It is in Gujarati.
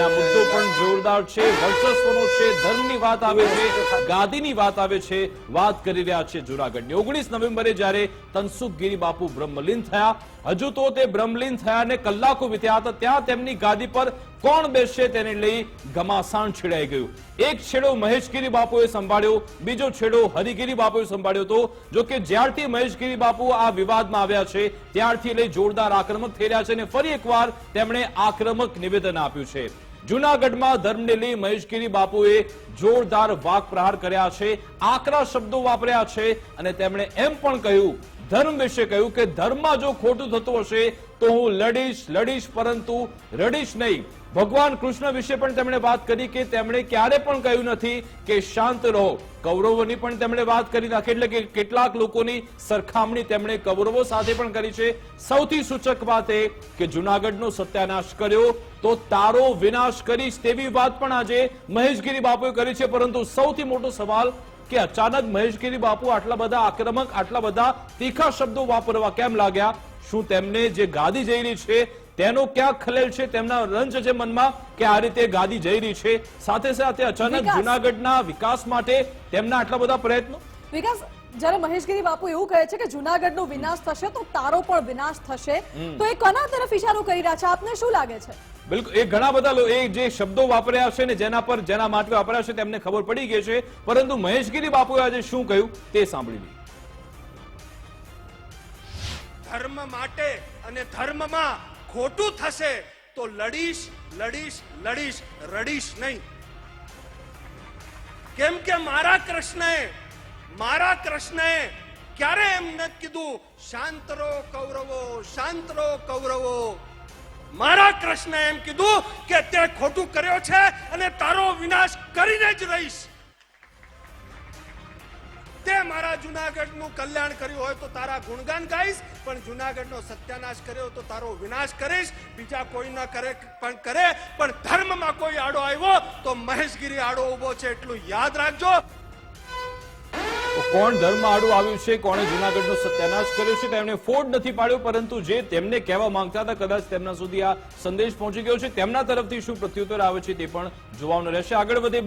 અને આ મુદ્દો પણ જોરદાર છે, વર્ચસ્વનો છે, ધર્મની વાત આવે છે, ગાદીની વાત આવે છે. વાત કરી રહ્યા છે જૂનાગઢની. 19 નવેમ્બરે જ્યારે તનસુખ ગિરી બાપુ બ્રહ્મલીન થયા, હજુ તો તે બ્રહ્મલીન થયા ને કલાકો વીત્યા હતા, ત્યાં તેમની ગાદી પર કોણ બેસશે તેને લઈ ઘમાસાણ છેડાઈ ગયું. એક છેડો મહેશગીરી બાપુએ સંભાળ્યો, બીજો છેડો હરિગીરી બાપુએ સંભાળ્યો હતો. જો કે જ્યારથી મહેશગીરી બાપુ આ વિવાદમાં આવ્યા છે ત્યારથી લઈ જોરદાર આક્રમક થઈ રહ્યા છે અને ફરી એકવાર તેમણે આક્રમક નિવેદન આપ્યું છે. જૂનાગઢમાં ધર્મને લઈ મહેશગીરી બાપુએ જોરદાર વાક પ્રહાર કર્યા છે, આકરા શબ્દો વાપર્યા છે અને તેમણે એમ પણ કહ્યું, ધર્મ વિશે કહ્યું કે ધર્મમાં જો ખોટું થતું હશે તો હું લડીશ પરંતુ રડીશ નહીં. ભગવાન કૃષ્ણ વિશે પણ તેમણે વાત કરી કે તેમણે ક્યારે પણ કહ્યું નથી કે શાંત રહો. કૌરવોની પણ તેમણે વાત કરી નાખી, એટલે કે કેટલાક લોકોની સરખામણી તેમણે કૌરવો સાથે પણ કરી છે. સૌથી સૂચક વાત એ કે જૂનાગઢનો સત્યાનાશ કર્યો તો તારો વિનાશ કરીશ તેવી વાત પણ આજે મહેશગીરી બાપુએ કરી છે. પરંતુ સૌથી મોટો સવાલ કે અચાનક મહેશગીરી બાપુ આટલા બધા આક્રમક, આટલા બધા તીખા શબ્દો વાપરવા કેમ લાગ્યા? શું તેમને જે ગાદી જઈ રહી છે તેનો ક્યાં ખલેલ છે, તેમના રંજ છે મનમાં કે આ રીતે ગાદી જઈ રહી છે? સાથે સાથે અચાનક જૂનાગઢના વિકાસ માટે તેમના આટલા બધા પ્રયત્નો. વિકાસ, જ્યારે મહેશગીરી બાપુ એવું કહે છે કે જૂનાગઢનો વિનાશ થશે તો તારો પણ વિનાશ થશે, તો એ કોના તરફ ઇશારો કરી રહ્યા છે? આપને શું લાગે છે? બિલકુલ, એ ઘણા બધા એ જે શબ્દો વાપર્યા છે ને જેના માટે વાપર્યા છે તેમને ખબર પડી ગઈ છે. પરંતુ મહેશગીરી બાપુએ આજે શું કહ્યું તે સાંભળી લઈએ. ધર્મ માટે અને ધર્મમાં ખોટું થશે તો લડીશ, રડીશ નહીં. કેમ કે મારા કૃષ્ણએ ક્યારે એમ નથી કીધું શાંત રહો કૌરવો. મારા કૃષ્ણએ એમ કીધું કે તે ખોટું કર્યો છે અને તારો વિનાશ કરીને જ રહીશ. તે મારા જૂનાગઢનું કલ્યાણ કર્યું હોય તો તારા ગુણગાન ગાઈશ, પણ જૂનાગઢનો સત્યાનાશ કર્યો તો તારો વિનાશ કરીશ. બીજા કોઈ ન કરે પણ કરે, પણ ધર્મમાં કોઈ આડો આવ્યો તો મહેશગીરી આડો ઉભો છે, એટલું યાદ રાખજો. કોણ ધર્મ આડું આવ્યું છે, કોણે જૂનાગઢનો સત્યાનાશ કર્યો છે તેમણે ફોડ નથી પાડ્યો, પરંતુ જે તેમને કહેવા માંગતા હતા કદાચ તેમના સુધી આ સંદેશ પહોંચી ગયો છે. તેમના તરફથી શું પ્રત્યુત્તર આવે છે તે પણ જોવાનું રહેશે. આગળ વધે.